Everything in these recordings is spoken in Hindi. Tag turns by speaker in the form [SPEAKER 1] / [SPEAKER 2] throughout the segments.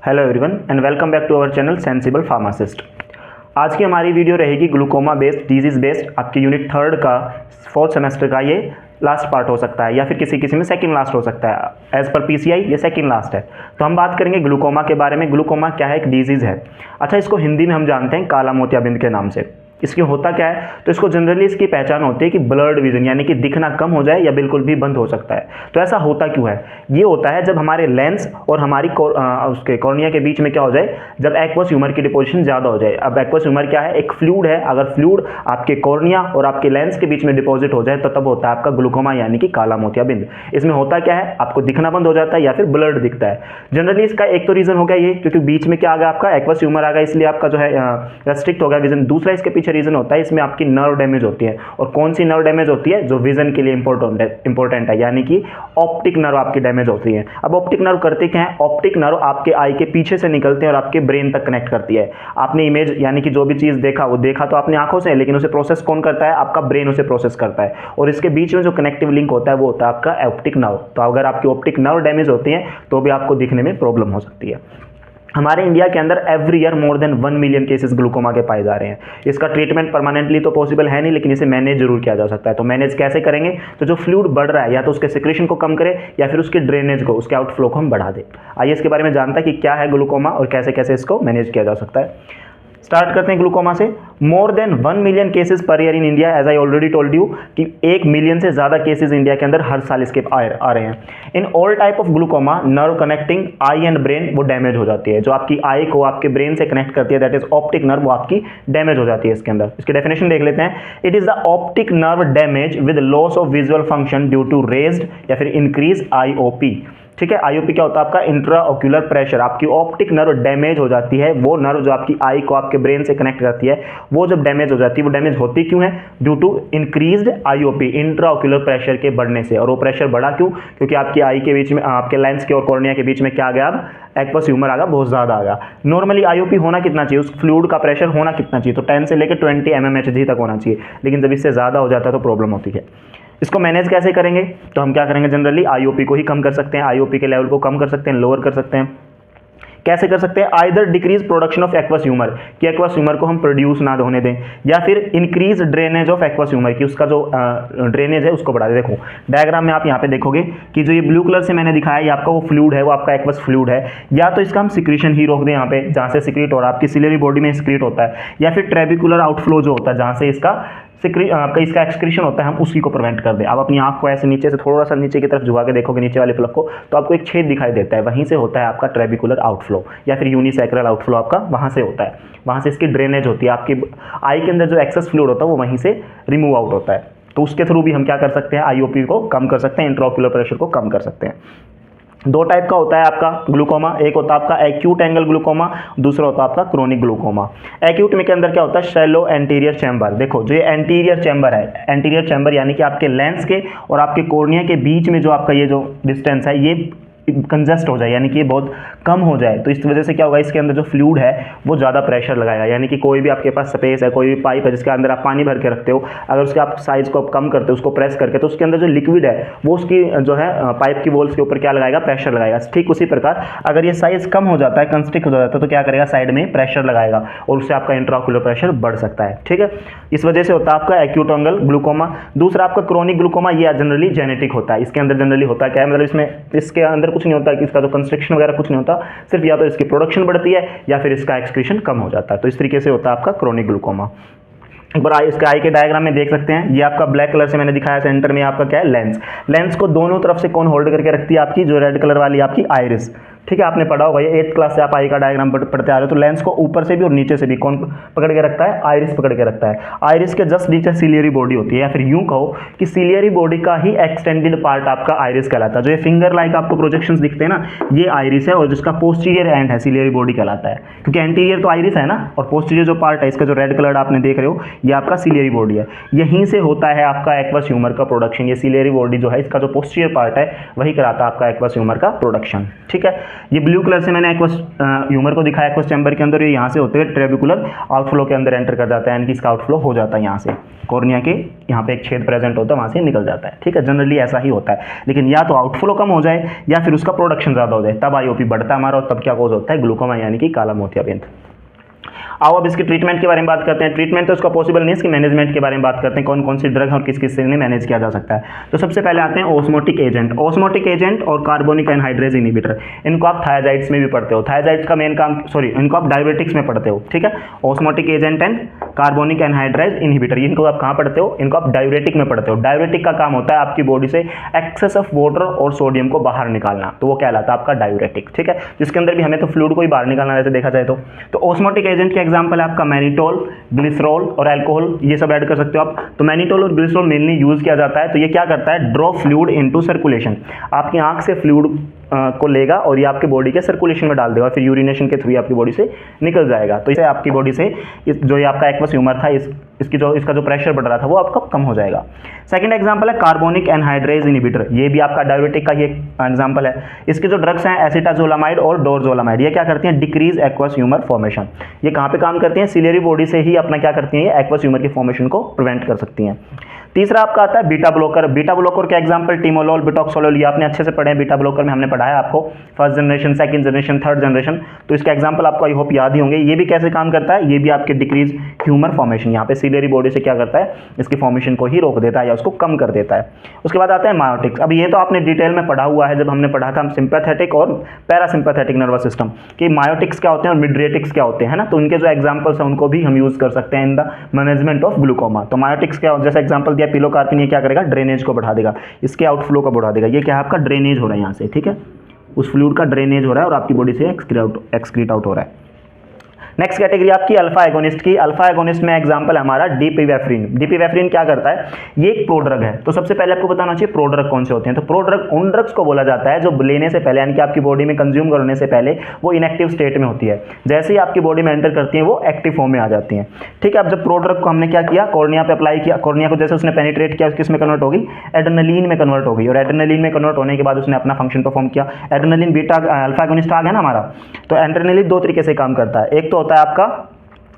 [SPEAKER 1] Hello everyone and welcome back to our channel sensible pharmacist. आज की हमारी वीडियो रहेगी ग्लूकोमा बेस्ड डिजीज़ बेस्ड आपकी यूनिट 3 का 4th सेमेस्टर का ये लास्ट पार्ट हो सकता है या फिर किसी किसी में सेकंड लास्ट हो सकता है। एज पर पीसीआई ये सेकंड लास्ट है। तो हम बात करेंगे ग्लूकोमा के बारे में। ग्लूकोमा क्या है? एक डिजीज़ है। अच्छा, इसको हिंदी में हम जानते हैं काला मोतियाबिंद के नाम से। इसकी होता क्या है? तो इसको जनरली इसकी पहचान होती है कि ब्लर्ड विजन यानी कि दिखना कम हो जाए या बिल्कुल भी बंद हो सकता है। तो ऐसा होता क्यों है? ये होता है जब हमारे लेंस और हमारी उसके कॉर्निया के बीच में क्या हो जाए, जब एक्वस ह्यूमर की डिपोजिशन ज़्यादा हो जाए। अब एक्वस ह्यूमर क्या है? एक फ्लूइड है। अगर फ्लूइड आपके कॉर्निया और आपके लेंस के बीच में डिपॉजिट हो जाए तो तब होता है आपका ग्लूकोमा यानी कि काला मोतियाबिंद। इसमें होता क्या है? आपको दिखना बंद हो जाता है या फिर ब्लर्ड दिखता है। जनरली इसका एक तो रीज़न हो गया ये, क्योंकि बीच में क्या आ गया आपका एक्वस ह्यूमर आ गया, इसलिए आपका जो है रेस्ट्रिक्ट हो गया विजन। दूसरा इसके पीछे रीज़न होता है इसमें आपकी नर्व डैमेज होती है। और कौन सी नर्व डैमेज होती है? जो विजन के लिए इंपॉर्टेंट है, यानी कि ऑप्टिक नर्व आपकी डैमेज होती है। अब ऑप्टिक नर्व करते क्या है? ऑप्टिक नर्व आपके आई के पीछे से निकलते हैं और आपके ब्रेन तक कनेक्ट करती है। आपने इमेज यानी कि जो भी चीज़ देखा वो देखा तो आपने आंखों से, लेकिन उसे प्रोसेस कौन करता है? आपका ब्रेन उसे प्रोसेस करता है। और इसके बीच में जो कनेक्टिव लिंक होता है वो होता है आपका ऑप्टिक नर्व। तो अगर आपकी ऑप्टिक नर्व डैमेज होती है तो भी आपको दिखने में प्रॉब्लम हो सकती है। हमारे इंडिया के अंदर एवरी ईयर मोर देन 1 मिलियन केसेस ग्लूकोमा के पाए जा रहे हैं। इसका ट्रीटमेंट परमानेंटली तो पॉसिबल है नहीं, लेकिन इसे मैनेज जरूर किया जा सकता है। तो मैनेज कैसे करेंगे? तो जो फ्लूइड बढ़ रहा है या तो उसके सिक्रेशन को कम करें या फिर उसके ड्रेनेज को, उसके आउटफ्लो को हम बढ़ा दें। आइए इसके बारे में जानता है कि क्या है ग्लूकोमा और कैसे कैसे इसको मैनेज किया जा सकता है। स्टार्ट करते हैं ग्लूकोमा से। More than 1 million cases per year in India. As I already told you कि 1 मिलियन से ज़्यादा केसेस इंडिया के अंदर हर साल इसके आ रहे हैं। In all type of glaucoma nerve connecting I and brain वो डैमेज हो जाती है। जो आपकी आई को आपके ब्रेन से कनेक्ट करती है, दैट इज ऑप्टिक नर्व, वो आपकी डैमेज हो जाती है। इसके अंदर इसकी डेफिनेशन देख लेते हैं। It is the optic nerve damage with loss of visual function due to raised या फिर इंक्रीज आईओपी। ठीक है, आईओपी क्या होता है? आपका इंट्रा ऑक्यूलर प्रेशर। आपकी ऑप्टिक नर्व डैमेज हो जाती है, वो नर्व जो आपकी आई को आपके ब्रेन से कनेक्ट करती है, वो जब डैमेज हो जाती है, वो डैमेज होती क्यों है? Due to increased IOP, intraocular pressure के बढ़ने से। और वो प्रेशर बढ़ा क्यों? क्योंकि आपकी आई के बीच में, आपके लेंस के और कॉर्निया के बीच में क्या आ गया? अब एक्वस ह्यूमर आ गया, बहुत ज़्यादा आ गया। नॉर्मली आईओपी होना कितना चाहिए? उस फ्लूइड का प्रेशर होना कितना चाहिए? तो 10 से लेकर 20 mmHg तक होना चाहिए, लेकिन जब इससे ज़्यादा हो जाता है तो प्रॉब्लम होती है। इसको मैनेज कैसे करेंगे? तो हम क्या करेंगे? जनरली आईओपी को ही कम कर सकते हैं, आईओपी के लेवल को कम कर सकते हैं, लोअर कर सकते हैं। कैसे कर सकते हैं? Either decrease production of aqueous humour, कि एक्वस ह्यूमर को हम प्रोड्यूस ना होने दें, या फिर increase drainage of aqueous humour, कि उसका जो ड्रेनेज है उसको बढ़ा दें। देखो डायग्राम में आप यहाँ पे देखोगे कि जो ये ब्लू कलर से मैंने दिखाया, ये आपका वो फ्लूइड है, वो आपका एक्वस फ्लूइड है। या तो इसका हम सिक्रीशन ही रोक दें यहाँ पे, जहाँ से सिक्रीट हो रहा है, आपकी सिलियरी बॉडी में सिक्रीट होता है, या फिर ट्रेबिकुलर आउटफ्लो जो होता है, जहाँ से इसका इसका एक्सक्रीशन होता है, हम उसी को प्रिवेंट कर दें। आप अपनी आंख को ऐसे नीचे से थोड़ा सा नीचे की तरफ झुका के देखोगे, नीचे वाले प्लग को, तो आपको एक छेद दिखाई देता है, वहीं से होता है आपका ट्रेबिकुलर आउटफ्लो या फिर यूनिसैक्रल आउटफ्लो, आपका वहाँ से होता है। वहाँ से इसकी ड्रेनेज होती है, आपकी आई के अंदर जो एक्सेस फ्लूइड होता है वो वहीं से रिमूव आउट होता है। तो उसके थ्रू भी हम क्या कर सकते हैं? आईओपी को कम कर सकते हैं, इंट्राऑक्यूलर प्रेशर को कम कर सकते हैं। दो टाइप का होता है आपका ग्लूकोमा। एक होता है आपका एक्यूट एंगल ग्लूकोमा, दूसरा होता है आपका क्रोनिक ग्लूकोमा। एक्यूट में के अंदर क्या होता है? Shallow anterior chamber. देखो जो ये एंटीरियर चैम्बर है, एंटीरियर चैम्बर यानी कि आपके लेंस के और आपके कॉर्निया के बीच में जो आपका ये जो डिस्टेंस है, ये कंजेस्ट हो जाए, यानी कि ये बहुत कम हो जाए। तो इस वजह से क्या होगा? इसके अंदर जो फ्लूइड है वो ज़्यादा प्रेशर लगाएगा। यानी कि कोई भी आपके पास स्पेस है, कोई भी पाइप है जिसके अंदर आप पानी भर के रखते हो, अगर उसके आप साइज को आप कम करते हो, उसको प्रेस करके, तो उसके अंदर जो लिक्विड है वो उसकी जो है पाइप की वॉल्स के ऊपर क्या लगाएगा? प्रेशर लगाएगा। ठीक उसी प्रकार अगर ये साइज कम हो जाता है, कंस्ट्रिक्ट हो जाता है, तो क्या करेगा? साइड में प्रेशर लगाएगा और उससे आपका इंट्राऑक्यूलर प्रेशर बढ़ सकता है। ठीक है, इस वजह से होता है आपका एक्यूट एंगल ग्लूकोमा। दूसरा आपका क्रोनिक ग्लूकोमा, ये जनरली जेनेटिक होता है। इसके अंदर जनरली होता क्या है? मतलब इसमें इसके अंदर कुछ नहीं होता कि इसका कंस्ट्रक्शन वगैरह कुछ नहीं होता, सिर्फ या तो इसकी प्रोडक्शन बढ़ती है या फिर इसका एक्सक्रीशन कम हो जाता है। तो इस तरीके से होता है आपका क्रोनिक ग्लूकोमा। एक बार इसका आई के डायग्राम में देख सकते हैं, ये आपका ब्लैक कलर से मैंने दिखाया, सेंटर में आपका क्या है? लेंस। लेंस को दोनों तरफ से कौन होल्ड करके रखती है? आपकी जो रेड कलर वाली आपकी आइरिस। ठीक है, आपने पढ़ा होगा, ये 8th क्लास से आप आई का डायग्राम पढ़ते आ रहे हो। तो लेंस को ऊपर से भी और नीचे से भी कौन पकड़ के रखता है? आइरिस पकड़ के रखता है। आइरिस के जस्ट नीचे सिलियरी बॉडी होती है, या फिर यूं कहो कि सिलियरी बॉडी का ही एक्सटेंडेड पार्ट आपका आइरिस कहलाता है। जो ये फिंगर लाइक आपको प्रोजेक्शंस दिखते हैं ना, ये आइरिस है, और जिसका पोस्टीरियर एंड है सिलियरी बॉडी कहलाता है। क्योंकि एंटीरियर तो आइरिस है ना, और पोस्टीरियर जो पार्ट है, इसका जो रेड कलर आपने देख रहे हो, ये आपका सिलियरी बॉडी है। यहीं से होता है आपका एक्वस ह्यूमर का प्रोडक्शन। ये सिलियरी बॉडी जो है, इसका जो पोस्टीरियर पार्ट है, वही कराता है आपका एक्वस ह्यूमर का प्रोडक्शन। ठीक है, ये ब्लू कलर से मैंने एक्वस ह्यूमर को दिखाया एक्वस चैम्बर के अंदर, ये यहाँ से होते हुए ट्रेबिकुलर आउटफ्लो के अंदर एंटर कर जाता है, यानी कि इसका आउटफ्लो हो जाता है यहाँ से, कॉर्निया के यहाँ पे एक छेद प्रेजेंट होता है, वहाँ से निकल जाता है। ठीक है, जनरली ऐसा ही होता है, लेकिन या तो आउटफ्लो कम हो जाए या फिर उसका प्रोडक्शन ज़्यादा हो जाए, तब आईओपी बढ़ता है हमारा, और तब क्या कॉज होता है, ग्लूकोमा यानी कि काला मोतियाबिंद। आओ अब इसके ट्रीटमेंट के बारे में बात करते हैं। ट्रीटमेंट तो इसका पॉसिबल नहीं है, इसकी मैनेजमेंट के बारे में बात करते हैं, कौन कौन सी ड्रग और किस किस से मैनेज किया जा सकता है। तो सबसे पहले आते हैं ऑस्मोटिक एजेंट। ऑस्मोटिक एजेंट और कार्बोनिक एनहाइड्रेज इनहिबिटर, इनको आप थायराइड्स में भी पढ़ते हो। थायराइड्स का मेन काम, सॉरी, इनको आप डायबिटिक्स में पढ़ते हो। ठीक है, osmotic agent and carbonic anhydrase inhibitor, इनको आप कहाँ पढ़ते हो, इनको आप डायबिटिक में पढ़ते हो। डायबिटिक का काम होता है आपकी बॉडी से एक्सेस ऑफ वाटर और सोडियम को बाहर निकालना, तो वो कहलाता है आपका डायबिटिक। ठीक है, जिसके अंदर भी हमें तो फ्लूइड को ही बाहर निकालना वैसे देखा जाए तो ऑस्मोटिक एजेंट के एग्जाम्पल है आपका मैनिटोल, ग्लिसरॉल और अल्कोहल, ये सब ऐड कर सकते हो आप। तो मैनिटोल और ग्लिसरॉल मेनली यूज किया जाता है, तो ये क्या करता है, ड्रॉ फ्लूइड इनटू सर्कुलेशन, आपकी आंख से फ्लूइड को लेगा और ये आपके बॉडी के सर्कुलेशन में डाल देगा, फिर यूरिनेशन के थ्रू आपकी बॉडी से निकल जाएगा। तो इसे आपकी बॉडी से जो ये आपका एक्वस ह्यूमर था, इसका जो प्रेशर बढ़ रहा था वो आपका कम हो जाएगा। सेकंड एग्जांपल है कार्बोनिक एनहाइड्रेज इनहिबिटर, ये भी आपका डायबिटिक का ही एक एग्जांपल है। इसके जो ड्रग्स हैं एसिटाजोलामाइड और डोरजोलामाइड, ये क्या करती हैं, डिक्रीज एक्वस ह्यूमर फॉर्मेशन। ये कहाँ पे काम करती हैं, सिलियरी बॉडी से ही अपना क्या करती हैं, ये एक्वस ह्यूमर की फॉर्मेशन को प्रिवेंट कर सकती हैं। तीसरा आपका आता है बीटा ब्लॉकर। बीटा ब्लॉकर के एग्जांपल टिमोलॉल, बिटॉक्सोलॉल, ये आपने अच्छे से पढ़े हैं। बीटा ब्लॉकर में हमने पढ़ा है आपको first generation, second generation, third generation, तो इसके एग्जांपल आपको आई होप याद ही होंगे। ये भी कैसे काम करता है, ये भी आपके डिक्रीज ह्यूमर फॉर्मेशन, यहाँ पे सिलियरी बॉडी से क्या करता है, इसकी फॉर्मेशन को ही रोक देता है या उसको कम कर देता है। उसके बाद आता है मायोटिक्स। अब ये तो आपने डिटेल में पढ़ा हुआ है जब हमने पढ़ा था सिंपैथेटिक और पैरासिम्पैथेटिक नर्वस सिस्टम कि मायोटिक्स क्या होते हैं और मिड्रिएटिक्स क्या होते हैं ना, तो उनके जो एग्जांपल्स हैं उनको भी हम यूज कर सकते हैं in the management of glaucoma. तो मायोटिक्स क्या, जैसे एग्जांपल दिया पिलोकार्पिन, ये क्या करेगा, ड्रेनेज को बढ़ा देगा, इसके आउटफ्लो को बढ़ा देगा। ये क्या है, आपका ड्रेनेज हो रहा है यहाँ से, ठीक है, उस फ्लूइड का ड्रेनेज हो रहा है और आपकी बॉडी से एक्सक्रीट आउट हो रहा है। नेक्स्ट कैटेगरी आपकी अल्फा एगोनिस्ट की। अल्फा एगोनिस्ट में एग्जांपल है हमारा डीपीवेफ्रिन। डीपीवेफ्रिन क्या करता है, ये एक प्रोड्रग है। तो सबसे पहले आपको बताना चाहिए प्रोड्रग कौन से होते हैं। तो प्रोड्रग उन ड्रग्स को बोला जाता है जो लेने से पहले, यानी कि आपकी बॉडी में कंज्यूम करने से पहले वो इनएक्टिव स्टेट में होती है, जैसे ही आपकी बॉडी में एंटर करती है वो एक्टिव फॉर्म में आ जाती हैं। ठीक है, अब जब प्रोड्रग को हमने क्या किया, कॉर्निया पे अप्लाई किया, कॉर्निया को जैसे उसने पेनिट्रेट किया, किस में कन्वर्ट होगी, एड्रेनलिन में कन्वर्ट होगी, और एड्रेनलिन में कन्वर्ट होने के बाद उसने अपना फंक्शन परफॉर्म किया। एड्रेनलिन बीटा अल्फा एगोनिस्ट आ गया ना हमारा। तो एड्रेनलिन दो तरीके से काम करता है, एक तो होता है आपका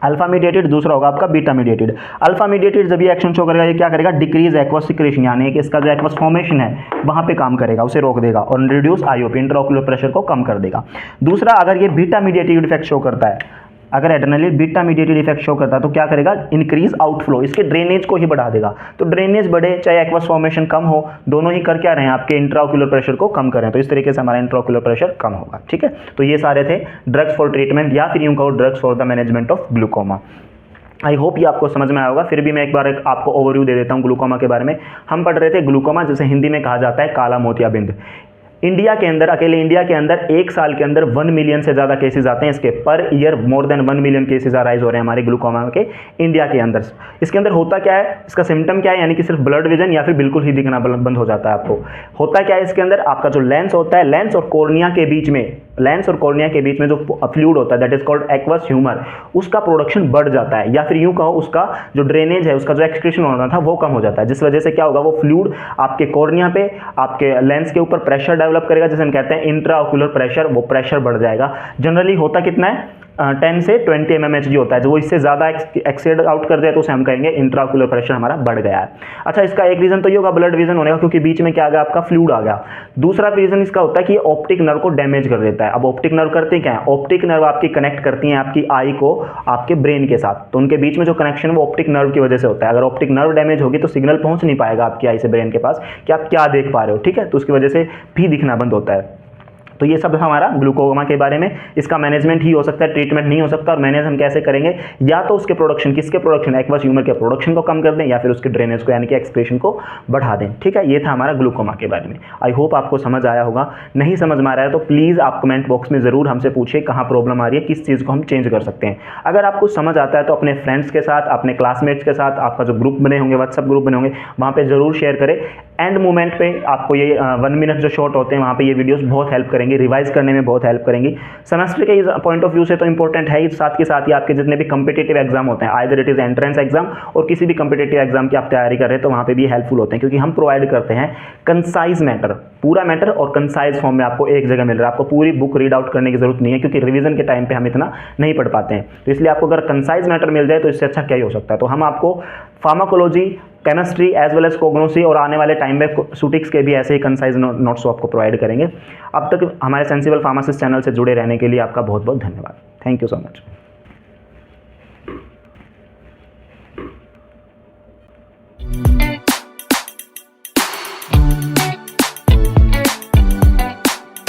[SPEAKER 1] अल्फा मीडिएटेड, दूसरा होगा आपका बीटा मीडिएटेड। अल्फा मीडिएटेड जब ये एक्शन शो करेगा, ये क्या करेगा, डिक्रीज एक्वस सिक्रेशन, यानी कि इसका जो एक्वस फॉर्मेशन है वहां पे काम करेगा, उसे रोक देगा और रिड्यूस आईओपी, इंट्राओक्युलर प्रेशर को कम कर देगा। दूसरा, अगर ये बीटा मीडिएटेड इफेक्ट शो करता है, अगर adrenaline beta mediated effect show करता है तो क्या करेगा, इंक्रीज आउटफ्लो, इसके ड्रेनेज को ही बढ़ा देगा। तो ड्रेनेज बढ़े चाहे एक्वस फॉर्मेशन कम हो, दोनों ही कर क्या रहे हैं, आपके इंट्राओक्युलर प्रेशर को कम करें। तो इस तरीके से हमारा इंट्राओक्युलर प्रेशर कम होगा। ठीक है, तो ये सारे थे ड्रग्स फॉर ट्रीटमेंट, या फिर यूं कहो drugs for the management of glaucoma. I hope ये आपको समझ में आया होगा। फिर भी मैं एक बार आपको ओवरव्यू दे देता हूँ ग्लूकोमा के बारे में। हम पढ़ रहे थे ग्लूकोमा, जिसे हिंदी में कहा जाता है काला मोतियाबिंद। इंडिया के अंदर, अकेले इंडिया के अंदर एक साल के अंदर 1 मिलियन से ज़्यादा केसेस आते हैं इसके, पर ईयर मोर देन 1 मिलियन केसेस अराइज हो रहे हैं हमारे ग्लूकोमा के इंडिया के अंदर। इसके अंदर होता क्या है, इसका सिम्टम क्या है, यानी कि सिर्फ ब्लड विजन या फिर बिल्कुल ही दिखना बंद हो जाता है आपको। होता क्या है इसके अंदर, आपका जो लेंस होता है, लेंस और कॉर्निया के बीच में, लेंस और कॉर्निया के बीच में जो फ्लूइड होता है that is called aqueous humour, उसका प्रोडक्शन बढ़ जाता है, या फिर यूं कहो उसका जो ड्रेनेज है, उसका जो एक्सक्रीशन होना था वो कम हो जाता है, जिस वजह से क्या होगा, वो फ्लूइड आपके कॉर्निया पे, आपके लेंस के ऊपर प्रेशर डेवलप करेगा, जिसे हम कहते हैं इंट्राओक्युलर प्रेशर। वो प्रेशर बढ़ जाएगा। जनरली होता कितना है, 10 से 20 mmHg होता है। जो वो इससे ज़्यादा एक्सेड आउट कर जाए तो उसे हम कहेंगे इंट्राओक्युलर प्रेशर हमारा बढ़ गया है। अच्छा, इसका एक रीज़न तो ये होगा ब्लड विजन होने का, क्योंकि बीच में क्या आ गया, आपका फ्लूइड आ गया। दूसरा रीज़न इसका होता है कि ऑप्टिक नर्व को डैमेज कर देता है। अब ऑप्टिक नर्व करते क्या है, ऑप्टिक नर्व आपकी कनेक्ट करती हैं आपकी आई को आपके ब्रेन के साथ, तो उनके बीच में जो कनेक्शन है वो ऑप्टिक नर्व की वजह से होता है। अगर ऑप्टिक नर्व डैमेज होगी तो सिग्नल पहुंच नहीं पाएगा आपकी आई से ब्रेन के पास कि आप क्या देख पा रहे हो। ठीक है, तो उसकी वजह से भी दिखना बंद होता है। तो ये सब हमारा ग्लूकोमा के बारे में। इसका मैनेजमेंट ही हो सकता है, ट्रीटमेंट नहीं हो सकता। और मैनेज हम कैसे करेंगे, या तो उसके प्रोडक्शन, किसके प्रोडक्शन, एक्वस ह्यूमर के प्रोडक्शन को कम कर दें, या फिर उसके ड्रेनेज को यानी कि एक्सक्रीशन को बढ़ा दें। ठीक है, ये था हमारा ग्लूकोमा के बारे में। आई होप आपको समझ आया होगा। नहीं समझ में आ रहा है तो प्लीज़ आप कमेंट बॉक्स में ज़रूर हमसे पूछिए कहाँ प्रॉब्लम आ रही है, किस चीज़ को हम चेंज कर सकते हैं। अगर आपको समझ आता है तो अपने फ्रेंड्स के साथ, अपने क्लासमेट्स के साथ, आपका जो ग्रुप बने होंगे, व्हाट्सअप ग्रुप बने होंगे, वहाँ पर ज़रूर शेयर करें। एंड मोमेंट पे आपको ये 1 मिनट जो शॉर्ट होते हैं वहाँ पे ये वीडियोस बहुत हेल्प करेंगे, रिवाइज करने में बहुत हेल्प करेंगी। सेमेस्टर के पॉइंट ऑफ व्यू से तो इंपॉर्टेंट है ही, साथ के साथ ही आपके जितने भी कम्पिटेटिव एग्जाम होते हैं, either it is entrance exam और किसी भी कम्पिटेटिव एग्जाम की आप तैयारी कर रहे हैं, तो वहाँ पे भी हेल्पफुल होते हैं, क्योंकि हम प्रोवाइड करते हैं कंसाइज मैटर, पूरा मैटर और कंसाइज फॉर्म में आपको एक जगह मिल रहा है। आपको पूरी बुक रीड आउट करने की जरूरत नहीं है, क्योंकि रिवीजन के टाइम पे हम इतना नहीं पढ़ पाते हैं। तो इसलिए आपको अगर कंसाइज मैटर मिल जाए तो इससे अच्छा क्या ही हो सकता है। तो हम आपको pharmacology, chemistry as well as कोग्नोसी और आने वाले टाइम में सूटिक्स के भी ऐसे ही कंसाइज नोट्स आपको प्रोवाइड करेंगे। अब तक हमारे सेंसिबल फार्मासिस्ट चैनल से जुड़े रहने के लिए आपका बहुत बहुत धन्यवाद। Thank you so much.